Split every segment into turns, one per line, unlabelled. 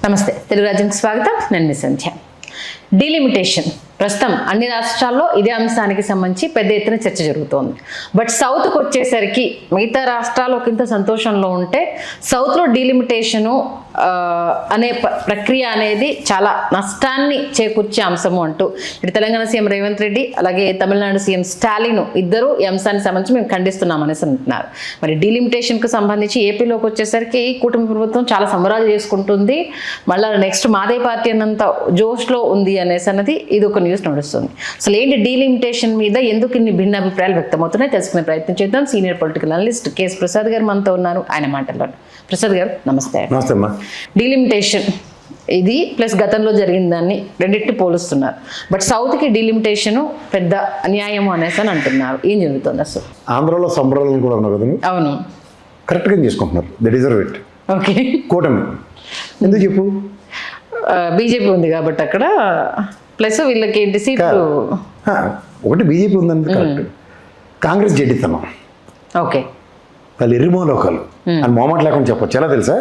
నమస్తే, తెలుగు రాజ్యానికి స్వాగతం. నేను మీ సంధ్య. డీలిమిటేషన్ ప్రస్తుతం అన్ని రాష్ట్రాల్లో ఇదే అంశానికి సంబంధించి పెద్ద ఎత్తున చర్చ జరుగుతోంది. బట్ సౌత్కి వచ్చేసరికి మిగతా రాష్ట్రాలు ఒకంత సంతోషంలో ఉంటే సౌత్లో డీలిమిటేషను అనే ప్రక్రియ అనేది చాలా నష్టాన్ని చేకూర్చే అంశము అంటూ ఇటు తెలంగాణ సీఎం రేవంత్ రెడ్డి అలాగే తమిళనాడు సీఎం స్టాలిన్ ఇద్దరు ఈ అంశానికి సంబంధించి మేము ఖండిస్తున్నాం అనేసి అంటున్నారు. మరి డీలిమిటేషన్కు సంబంధించి ఏపీలోకి వచ్చేసరికి కూటమి ప్రభుత్వం చాలా సంబరాలు చేసుకుంటుంది. మళ్ళీ నెక్స్ట్ మాదే పార్టీ అన్నంత జోష్లో ఉంది అనేసి అన్నది ఇది ఒక న్యూస్ నడుస్తుంది. అసలు ఏంటి డీలిమిటేషన్ మీద ఎందుకు ఇన్ని భిన్న అభిప్రాయాలు వ్యక్తమవుతున్నాయి తెలుసుకునే ప్రయత్నం చేద్దాం. Senior political analyst KS Prasad గారు మనతో ఉన్నారు. ఆయన మాటల్లో ప్రసాద్ గారు నమస్తే.
నమస్తే అమ్మా.
డీలిమిటేషన్ ఇది ప్లస్ గతంలో జరిగిన దాన్ని రెండింటిని పోలుస్తున్నారు. బట్ సౌత్కి డీలిమిటేషన్ పెద్ద అన్యాయం అనేసి అని అంటున్నారు. ఏం జరుగుతుంది అసలు?
ఆంధ్రలో సంబరాలను కూడా ఉన్నారు కదా.
అవును,
కరెక్ట్గా చేసుకుంటున్నారు. The deserve it.
ఓకే,
కూటమి ఎందుకు చెప్పు?
బీజేపీ ఉంది కాబట్టి అక్కడ ప్లస్ వీళ్ళకి ఏంటి సీట్లు.
ఒకటి బీజేపీ ఉందంటే కరెక్ట్. కాంగ్రెస్ జడ్డితనం,
ఓకే,
వాళ్ళు ఎర్రిమోలోకాలు అని మొహమాట లేకుండా చెప్పొచ్చు. ఎలా తెలుసా?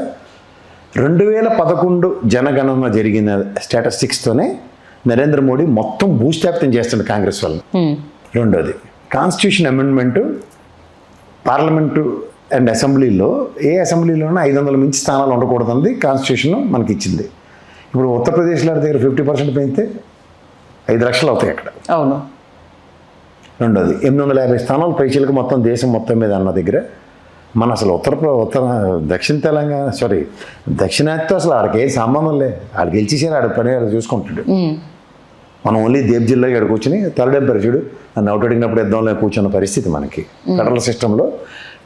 2011 జనగణన జరిగిన స్టాటిస్టిక్స్తోనే నరేంద్ర మోడీ మొత్తం భూస్థాపితం చేస్తుంది కాంగ్రెస్ వాళ్ళని. రెండోది కాన్స్టిట్యూషన్ అమెండ్మెంటు పార్లమెంటు అండ్ అసెంబ్లీలో ఏ అసెంబ్లీలోనూ 500 మించి స్థానాలు ఉండకూడదండి కాన్స్టిట్యూషన్ మనకి ఇచ్చింది. ఇప్పుడు ఉత్తరప్రదేశ్లో దగ్గర 50% పెంచితే 5 లక్షలు అవుతాయి అక్కడ. అవును. రెండోది 850 స్థానాలు పైచీలకు మొత్తం దేశం మొత్తం మీద అన్న దగ్గర మన అసలు దక్షిణ తెలంగాణ దక్షిణాదితో అసలు ఆడికి ఏం సంబంధం లే. ఆడు గెలిచేసారు, ఆడ పని ఆడ చూసుకుంటాడు. మనం ఓన్లీ దేవ్ జిల్లా ఇక్కడ కూర్చొని తలడెంపరు చూడు నన్ను అవుట్ అడిగినప్పుడు ఇద్దాంలో కూర్చున్న పరిస్థితి మనకి ఫెడరల్ సిస్టంలో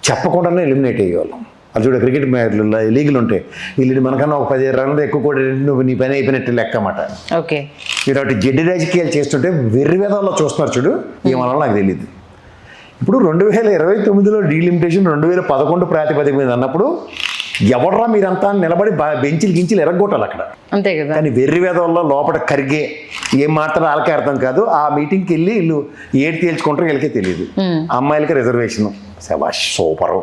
చెప్పకుండానే ఎలిమినేట్ అయ్యేవాళ్ళం. అది చూడ క్రికెట్ మ్యాచ్లు లీగులు ఉంటాయి, వీళ్ళు మనకన్నా ఒక 15 రన్లు ఎక్కువ కూడా నువ్వు నీ పని అయిపోయినట్టు లెక్క అన్నమాట.
ఓకే,
ఇటువంటి జడ్డి రాజకీయాలు చేస్తుంటే వెర్రివేదాల్లో చూస్తున్నారు చూడు. ఏమన్నా నాకు తెలియదు. ఇప్పుడు 2029లో డీలిమిటేషన్ 2011 ప్రాతిపదిక మీద అన్నప్పుడు ఎవడరా మీరంతా నిలబడి బెంచిలు గించిలు ఎరగొట్టాలి అక్కడ, అంతే కదా. కానీ వెర్రివేదాల్లో లోపల కరిగే ఏం మాత్రం వాళ్ళకే అర్థం కాదు. ఆ మీటింగ్కి వెళ్ళి వీళ్ళు ఏడు తేల్చుకుంటారో వీళ్ళకే తెలియదు. అమ్మాయిలకి రిజర్వేషన్ శబాష్ సూపరు.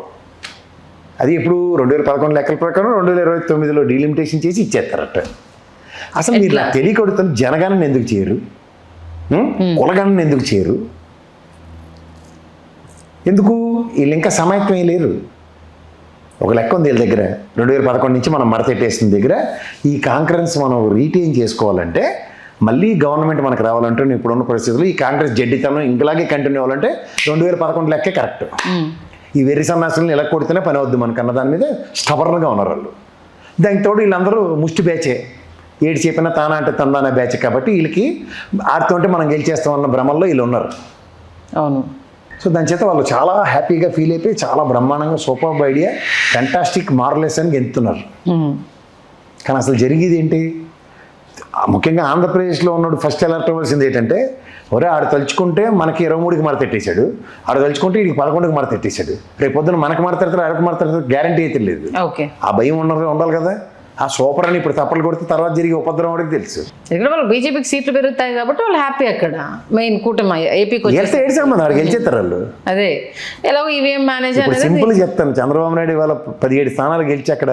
అది ఇప్పుడు 2011 లెక్కల ప్రకారం 2029లో డీలిమిటేషన్ చేసి ఇచ్చేస్తారట. అసలు మీరు నాకు తెలియకొడుతున్న జనగణన ఎందుకు చేయరు, కులగణన ఎందుకు చేయరు? ఎందుకు? వీళ్ళు ఇంకా సమైక్యమే లేరు. ఒక లెక్క ఉంది వీళ్ళ దగ్గర. 2011 నుంచి మనం మడతెట్టేసిన దగ్గర ఈ కాంకరెన్స్ మనం రీటైన్ చేసుకోవాలంటే, మళ్ళీ గవర్నమెంట్ మనకు రావాలంటే ఇప్పుడున్న పరిస్థితుల్లో ఈ కాంగ్రెస్ జడ్డితనం ఇంకలాగే కంటిన్యూ అవ్వాలంటే 2011 లెక్కే కరెక్ట్. ఈ వెర్రి సన్నాసులను ఎలా కొడితేనే పని అవుద్ది మనకు అన్న దాని మీద స్టబర్న్గా ఉన్నారు వాళ్ళు. దానికి తోడు వీళ్ళందరూ ముష్టి బ్యాచే, ఏడు చెప్పినా తానా అంటే తందానా బ్యాచ్. కాబట్టి వీళ్ళకి ఆడుతూ ఉంటే మనం గెలిచేస్తామన్న భ్రమల్లో వీళ్ళు ఉన్నారు. అవును. సో దాని చేత వాళ్ళు చాలా హ్యాపీగా ఫీల్ అయిపోయి చాలా బ్రహ్మాండంగా సూపర్ ఐడియా, ఫ్యాంటాస్టిక్, మార్వెలస్ అని గెలుతున్నారు. కానీ అసలు జరిగేది ఏంటి? ముఖ్యంగా ఆంధ్రప్రదేశ్లో ఉన్నాడు ఫస్ట్ అలర్ట్ అవ్వాల్సింది ఏంటంటే, ఒరే ఆడు తలుచుకుంటే మనకి 23కి మడతెట్టేశాడు, ఆడు తలుచుకుంటే వీడికి 11కి మడతెట్టేశాడు, రేపు పొద్దున మనకు మడతెడతారు ఆడికి మడతెడతారు గ్యారంటీ అయితే లేదు. ఆ భయం ఉండాలి కదా. ఆ సూపర్ అని ఇప్పుడు తప్పలు కొడితే తర్వాత జరిగే ఉపద్రవం వాడికి తెలుసు. ఇక్కడ వాళ్ళు బీజేపీకి సీట్లు పెరుగుతాయి కాబట్టి వాళ్ళు హ్యాపీ. అక్కడ మెయిన్ కూటమి ఏపీకి గెలిచేస్తారు వాళ్ళు. అదే ఎలాగో ఈవీఎం మేనేజర్ సింపుల్ చెప్తాను. చంద్రబాబు నాయుడు ఇవాళ 17 స్థానాలు గెలిచి అక్కడ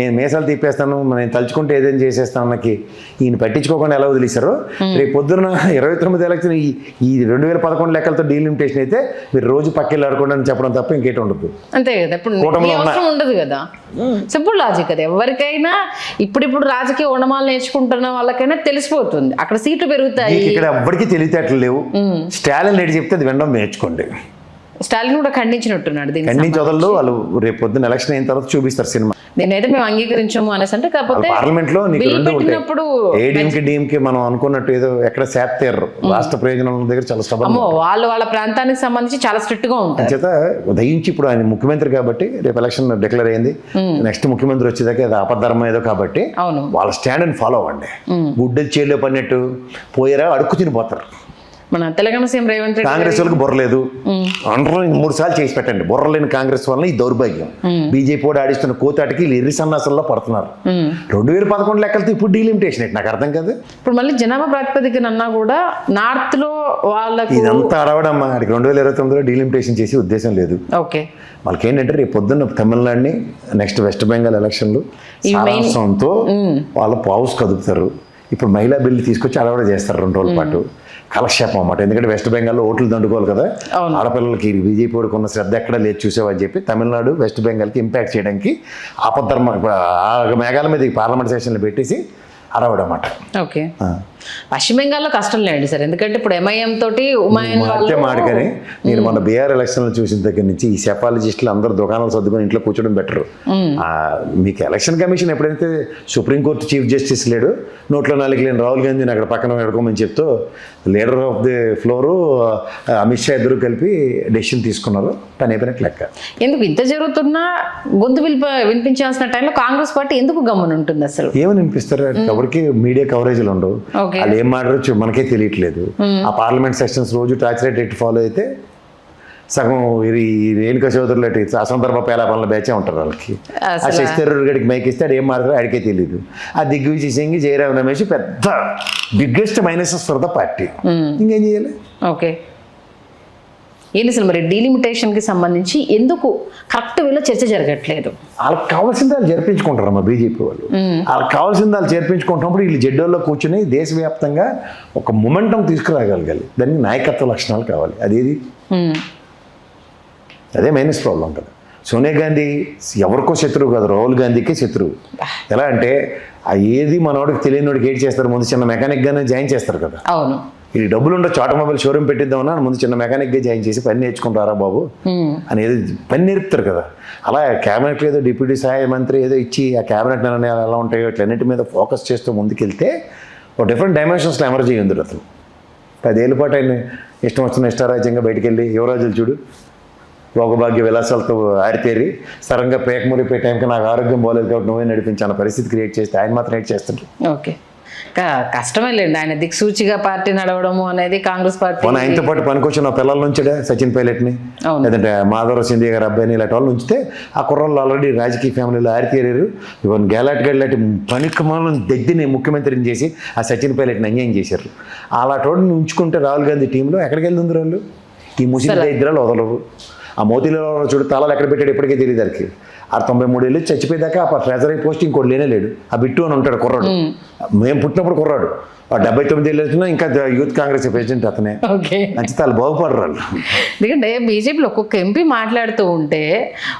నేను మీసాలు తిప్పేస్తాను, నేను తలుచుకుంటే ఏదైనా చేసేస్తాను నాకు ఈయన పట్టించుకోకుండా ఎలా వదిలేశారు. రేపు పొద్దున్న 29 ఎలక్షన్ ఈ 2011 లెక్కలతో డీలిమిటేషన్ అయితే మీరు రోజు పక్కెళ్ళి ఆడుకోండి అని చెప్పడం తప్ప ఇంకేటి ఉండదు. అంతే కదా. ఇప్పుడు ఉండదు కదా. సింపుల్ లాజిక్ అది. ఎవరికైనా ఇప్పుడు రాజకీయ ఓనమాలు నేర్చుకుంటున్న వాళ్ళకైనా తెలిసిపోతుంది. అక్కడ సీట్లు పెరుగుతాయి. ఇక్కడ ఎవ్వరికి తెలివితేటలు లేవు. స్టాలిన్ రెడ్డి చెప్తే అది వినడం నేర్చుకోండి. స్టాలిన్ కూడా ఖండించినట్టున్నాడు. ఖండించి వదలదు వాళ్ళు. రేపు పొద్దున్న ఎలక్షన్ అయిన తర్వాత చూపిస్తారు సినిమా. దీన్నైతే మేము అంగీకరించాము అనేసి అంటే, కాకపోతే పార్లమెంట్ లో ఏడీఎంకి మనం అనుకున్నట్టు ఏదో ఎక్కడ శాప్తారు రాష్ట్ర ప్రయోజనాల దగ్గర చాలా స్ట్రబల్. వాళ్ళ ప్రాంతానికి సంబంధించి చాలా స్ట్రిక్ట్ గా ఉంటుంది. చేత ఉదయించి ఇప్పుడు ఆయన ముఖ్యమంత్రి కాబట్టి రేపు ఎలక్షన్ డిక్లేర్ అయింది. నెక్స్ట్ ముఖ్యమంత్రి వచ్చేదాకా అది ఆపద్ధర్మం ఏదో కాబట్టి వాళ్ళ స్టాండ్ అని ఫాలో అవ్వండి. గుడ్డ చేలో పడినట్టు పోయారా అడుక్కు తినిపోతారు.
మన తెలంగాణ సీఎం రేవంత్ రెడ్డి
కాంగ్రెస్ వాళ్ళకి బుర్రలేదు అందరూ 3 సార్లు చేసి పెట్టండి. బుర్రలేని కాంగ్రెస్ వల్ల ఈ దౌర్భాగ్యం. బీజేపీ కూడా ఆడిస్తున్న కోతాటికి వీళ్ళు ఎర్రి సన్నాసంలో పడుతున్నారు. 2011 లెక్కలతో ఇప్పుడు డీలిమిటేషన్ ఏంటి నాకు అర్థం కాదు.
ఇప్పుడు మళ్ళీ జనాభా ప్రాతిపదికనన్నా కూడా నార్త్ లో వాళ్ళకి
ఇదంతా అడవడమ్మా. అడిగి 2029లో డీలిమిటేషన్ చేసే ఉద్దేశం లేదు.
ఓకే,
వాళ్ళకి ఏంటంటే రేపు పొద్దున్న తమిళనాడుని నెక్స్ట్ వెస్ట్ బెంగాల్ ఎలక్షన్లు సారాంశంతో వాళ్ళు పావుస్ కదుపుతారు. ఇప్పుడు మహిళా బిల్లు తీసుకొచ్చి అడవడ చేస్తారు 2 రోజుల పాటు. కాలక్షేపం అన్నమాట. ఎందుకంటే వెస్ట్ బెంగాల్లో ఓట్లు దండుకోవాలి కదా, ఆడపిల్లలకి బీజేపీ వాడికి ఉన్న శ్రద్ధ ఎక్కడ లేదు చూసేవని చెప్పి తమిళనాడు వెస్ట్ బెంగాల్కి ఇంపాక్ట్ చేయడానికి ఆపద్ధర్మ ఆ మేఘాల మీద పార్లమెంట్ సెషన్లు పెట్టేసి అడవడమాట.
ఓకే, పశ్చిమ బెంగాల్లో కష్టం లేండి సార్, ఎందుకంటే ఇప్పుడు ఎంఐఎం తోటి ఉమాయన్
మాటగానే నేను మన బీఆర్ ఎలక్షన్లు చూసిన దగ్గర నుంచి ఈ సెఫాలజిస్టులు అందరూ దుకాణాలు సర్దుకొని ఇంట్లో కూర్చోడం బెటర్. మీకు ఎలక్షన్ కమిషన్ ఎప్పుడైతే సుప్రీంకోర్టు చీఫ్ జస్టిస్ లేడు, నోట్లో 4 లేని రాహుల్ గాంధీని అక్కడ పక్కన పెట్టుకోమని చెప్తూ leader of the floor Amit Shah ఇద్దరు కలిపి డెసిషన్ తీసుకున్నారు. పని అయిపోయినట్టు లెక్క.
ఎందుకు ఇంత జరుగుతున్నా గొంతు వినిపించాల్సిన టైంలో కాంగ్రెస్ పార్టీ ఎందుకు గమ్మున ఉంటుంది అసలు?
ఏమని వినిపిస్తారు? ఎవరికి మీడియా కవరేజ్లు ఉండవు. వాళ్ళు ఏం మాట్లాడచ్చు మనకే తెలియట్లేదు. ఆ పార్లమెంట్ సెషన్స్ రోజు టార్చ్ రేట్ ఫాలో అయితే సగం రేణుకా చౌదరులు అసందర్భ పేలాపనల బ్యాచే ఉంటారు వాళ్ళకి. ఆ శశిధరూర్ గడికి మైక్ ఇస్తే ఏం మాట్లాడారు ఆడికే తెలియదు. ఆ దిగ్విజయ్ సింగ్, జయరామ్ రమేష్ పెద్ద biggest minuses for the party. ఇంకేం చేయాలి?
ఓకే, ఏంటి అసలు మరి డీలిమిటేషన్కి సంబంధించి ఎందుకు కరెక్ట్ వేలో చర్చ జరగట్లేదు?
వాళ్ళకి కావాల్సింది వాళ్ళు జరిపించుకుంటారు అమ్మా బీజేపీ వాళ్ళు. వాళ్ళకి కావాల్సింది వాళ్ళు జరిపించుకుంటున్నప్పుడు వీళ్ళు జెడ్డోల్లో కూర్చొని దేశవ్యాప్తంగా ఒక మొమెంటం తీసుకురాగలగాలి. దానికి నాయకత్వ లక్షణాలు కావాలి. అదేది అదే మైనస్ ప్రాబ్లం కదా. సోనియా గాంధీ ఎవరికో శత్రువు కాదు, రాహుల్ గాంధీకే శత్రువు. ఎలా అంటే ఆ ఏది మనోడికి తెలియనివాడికి ఏడ్ చేస్తారు, ముందు చిన్న మెకానిక్గానే జాయిన్ చేస్తారు కదా.
అవును,
ఇది డబ్బులు ఉండొచ్చు, ఆటోమొబైల్ షోరూమ్ పెట్టిద్దామన్నా ముందు చిన్న మెకానిక్గా జాయిన్ చేసి పని నేర్చుకుంటారా బాబు అనేది పని నేర్పుతారు కదా. అలా క్యాబినెట్ ఏదో డిప్యూటీ సహాయ మంత్రి ఏదో ఇచ్చి ఆ క్యాబినెట్ నిర్ణయాలు ఎలా ఉంటాయో ఇట్లన్నిటి మీద ఫోకస్ చేస్తూ ముందుకెళ్తే ఒక డిఫరెంట్ డైమెన్షన్స్లో ఎమర్జీ ఉంది అతను. 10 ఏళ్ళ పాటు ఆయన ఇష్టం వచ్చిన ఇష్టారాజ్యంగా బయటికి వెళ్ళి యువరాజులు చూడు భోగభాగ్య విలాసాలతో ఆరితేరి సరంగా పేకమూరిపోయే టైంకి నాకు ఆరోగ్యం బాగలేదు కాబట్టి నువ్వే నడిపించాను పరిస్థితి క్రియేట్ చేస్తే ఆయన మాత్రం ఏడ్ చేస్తుంటారు.
ఓకే, కష్టమే లేండి ఆయన దిక్సూచిగా పార్టీ నడవడము అనేది కాంగ్రెస్ పార్టీ.
మన ఆయనతో పాటు పనికొచ్చిన పిల్లల నుంచే సచిన్ పైలట్ని లేదంటే మాధవరావు సింధియా గారు అబ్బాయిని ఇలాంటి వాళ్ళు ఉంచితే ఆ కుర్రోళ్ళు ఆల్రెడీ రాజకీయ ఫ్యామిలీలో ఆరితేరారు. ఇవన్నీ గేలాట్ గడ్లాంటి పనికిమాలను దగ్గరని ముఖ్యమంత్రిని చేసి ఆ సచిన్ పైలట్ని అన్యాయం చేశారు. అలాంటి వాడిని ఉంచుకుంటే రాహుల్ గాంధీ టీంలో ఎక్కడికి వెళ్తుంది వాళ్ళు? ఈ ముస్లిం ఇద్దరాలు వదలరు. ఆ మోతీలో చూడు తాళాలు ఎక్కడ పెట్టాడు ఇప్పటికే తెలియదు దానికి. 93 ఏళ్ళు చచ్చిపోయేదాకా ఆ ట్రెజరీ పోస్ట్ ఇంకోటి లేనే లేడు. ఆ బిట్టు అని ఉంటాడు కుర్రాడు, మేము పుట్టినప్పుడు కుర్రాడు. 79 ఏళ్ళు వచ్చినా ఇంకా యూత్ కాంగ్రెస్ ప్రెసిడెంట్ అతనే. నచ్చితే వాళ్ళు బాగుపడరు.
ఎందుకంటే బీజేపీలో ఒక్కొక్క ఎంపీ మాట్లాడుతూ ఉంటే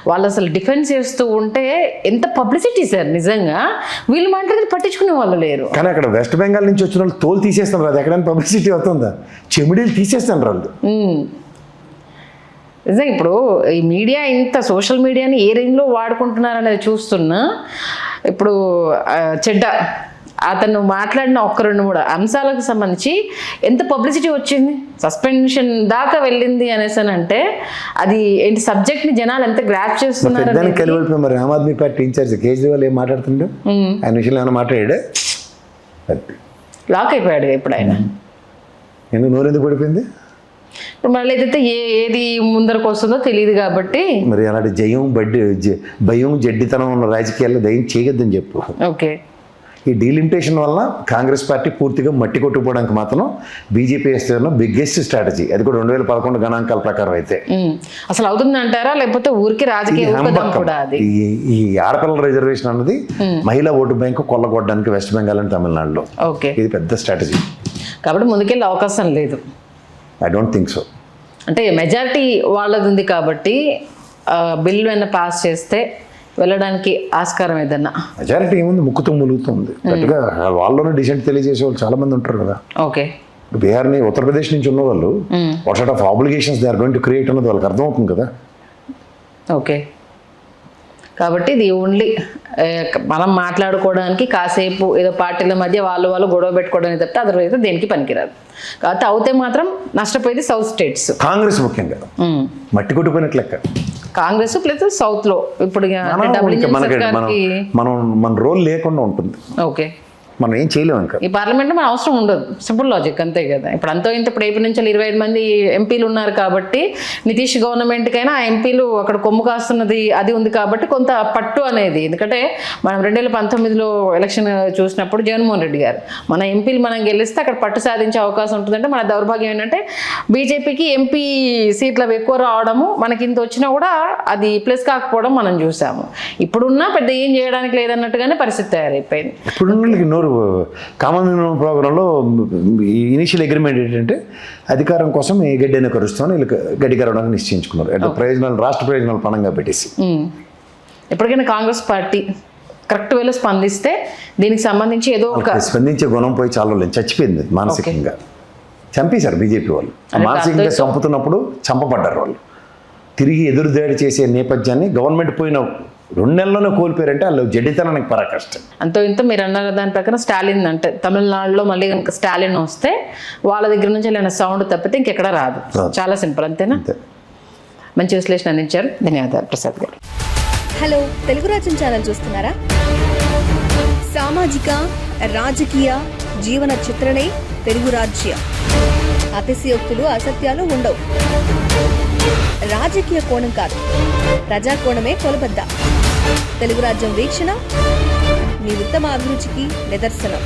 వాళ్ళు అసలు డిఫెన్స్ చేస్తూ ఉంటే ఎంత పబ్లిసిటీ సార్ నిజంగా. వీళ్ళు మాట్లాడితే పట్టించుకునే వాళ్ళు లేరు.
కానీ అక్కడ వెస్ట్ బెంగాల్ నుంచి వచ్చిన వాళ్ళు తోలు తీసేస్తున్నారు. అది ఎక్కడైనా పబ్లిసిటీ అవుతుందా? చెమిడీలు తీసేస్తున్నారు వాళ్ళు.
నిజంగా ఇప్పుడు ఈ మీడియా ఇంత సోషల్ మీడియాని ఏ రేంజ్లో వాడుకుంటున్నారు అనేది చూస్తున్నా. ఇప్పుడు చెడ్డ అతను మాట్లాడిన 1-2-3 అంశాలకు సంబంధించి ఎంత పబ్లిసిటీ వచ్చింది, సస్పెన్షన్ దాకా వెళ్ళింది అనేసి అంటే అది ఏంటి సబ్జెక్ట్ని జనాలు ఎంత గ్రాప్ చేస్తున్నారు.
మరి ఆమ్ ఆద్మీ పార్టీ ఇన్ఛార్జ్ కేజ్రీవాల్ ఏం మాట్లాడుతుండే ఆయన విషయంలో ఏమైనా మాట్లాడాడు?
లాక్ అయిపోయాడు ఇప్పుడు ఆయన.
ఎందుకు నోరు ఎందుకు పడిపోయింది?
ఇప్పుడు మళ్ళీ ఏదైతే ఏది ముందరకు వస్తుందో తెలియదు కాబట్టి
మరి అలాంటి భయం జడ్డితనం ఉన్న రాజకీయాల్లో దయం చేయొద్దని చెప్పు.
ఓకే,
ఈ డీలిమిటేషన్ వల్ల కాంగ్రెస్ పార్టీ పూర్తిగా మట్టి కొట్టుకుపోవడానికి మాత్రం బీజేపీ వేస్తున్న బిగ్గెస్ట్ స్ట్రాటజీ. అది కూడా 2011 గణాంకాల ప్రకారం అయితే
అసలు అవుతుంది అంటారా, లేకపోతే ఊరికి రాజకీయ
ఈ ఆడపిల్లల రిజర్వేషన్ అన్నది మహిళా ఓటు బ్యాంకు కొల్లగొట్టడానికి వెస్ట్ బెంగాల్ అండ్ తమిళనాడులో ఇది పెద్ద స్ట్రాటజీ.
కాబట్టి ముందుకెళ్ళే అవకాశం లేదు.
I don't think so.
అంటే మెజారిటీ వాళ్ళది ఉంది కాబట్టి బిల్లు ఏమైనా పాస్ చేస్తే వెళ్ళడానికి ఆస్కారం ఏదన్నా.
మెజారిటీ ఏముంది, ముక్కుతూ ములుగుతుంది గట్టిగా. వాళ్ళలోనే డిసెంట్ తెలియజేసే వాళ్ళు చాలా మంది ఉంటారు కదా.
ఓకే,
బీహార్ని ఉత్తరప్రదేశ్ నుంచి ఉన్న వాళ్ళు what sort of obligations they are going to create అన్నది వాళ్ళకి అర్థమవుతుంది కదా.
ఓకే, కాబట్టి ఇది ఓన్లీ మనం మాట్లాడుకోవడానికి కాసేపు ఏదో పార్టీల మధ్య వాళ్ళు గొడవ పెట్టుకోవడానికి తప్పితే అదర్వైజ్ దేనికి పనికిరాదు. కాబట్టి అవుతే మాత్రం నష్టపోయేది సౌత్ స్టేట్స్,
కాంగ్రెస్ ముఖ్యంగా మట్టి కొట్టుకున్నట్లు లెక్క.
కాంగ్రెస్ ప్లస్ సౌత్ లో ఇప్పుడు
మన రోల్ లేకుండా ఉంటుంది.
ఓకే,
మనం ఏం చేయలేము ఇంకా.
ఈ పార్లమెంట్ మన అవసరం ఉండదు, సింపుల్ లాజిక్ అంతే కదా. ఇప్పుడు అంతో ఇంత ఇప్పుడు ఏపీ నుంచి 25 మంది ఎంపీలు ఉన్నారు కాబట్టి నితీష్ గవర్నమెంట్కైనా ఆ ఎంపీలు అక్కడ కొమ్ము కాస్తున్నది అది ఉంది కాబట్టి కొంత పట్టు అనేది. ఎందుకంటే మనం 2019లో ఎలక్షన్ చూసినప్పుడు జగన్మోహన్ రెడ్డి గారు మన ఎంపీలు మనం గెలిస్తే అక్కడ పట్టు సాధించే అవకాశం ఉంటుందంటే మన దౌర్భాగ్యం ఏంటంటే బీజేపీకి ఎంపీ సీట్లు ఎక్కువ రావడము, మనకి ఇంత వచ్చినా కూడా అది ప్లస్ కాకపోవడం మనం చూసాము. ఇప్పుడున్నా పెద్ద ఏం చేయడానికి లేదన్నట్టుగానే పరిస్థితి తయారైపోయింది.
ఇప్పుడున్న నోరు కామన్ ప్రోగ్రాంలో ఇనిషియల్ అగ్రిమెంట్ ఏంటంటే అధికారం కోసం ఈ గడ్డిని కరుస్తామని వీళ్ళకి గడ్డి కరవడానికి నిశ్చయించుకున్నారు. అంటే ప్రయోజనాలు రాష్ట్ర ప్రయోజనాలు పణంగా పెట్టేసి.
ఎప్పటికైనా కాంగ్రెస్ పార్టీ కరెక్ట్ వేలో స్పందిస్తే దీనికి సంబంధించి ఏదో ఒక
స్పందించే గుణం పోయి చాలా రోజులు చచ్చిపోయింది. మానసికంగా చంపేశారు బీజేపీ వాళ్ళు. మానసికంగా చంపుతున్నప్పుడు చంపబడ్డారు వాళ్ళు. తిరిగి ఎదురుదాడి చేసే నేపథ్యాన్ని గవర్నమెంట్ పోయిన 2 నెలల్లోనే కోల్పోయారంటే వాళ్ళు జడ్డితనానికి పరాకష్టం.
అంతో ఇంత మీరు అన్నారు దాని ప్రకారం స్టాలిన్ అంటే తమిళనాడులో మళ్ళీ కనుక స్టాలిన్ వస్తే వాళ్ళ దగ్గర నుంచి వెళ్ళిన సౌండ్ తప్పితే ఇంకెక్కడ రాదు. చాలా సింపుల్, అంతేనా? మంచి విశ్లేషణ అందించారు, ధన్యవాదాలు ప్రసాద్ గారు.
హలో, తెలుగు రాజ్యం ఛానల్ చూస్తున్నారా? సామాజిక రాజకీయ జీవన చిత్రణే తెలుగు రాజ్యం. అతిశయోక్తులు అసత్యాలు ఉండవు. రాజకీయ కోణం కాదు, ప్రజా కోణమే కొలబద్ద. తెలుగు రాజ్యం వీక్షణ మీ ఉత్తమ అభిరుచికి నిదర్శనం.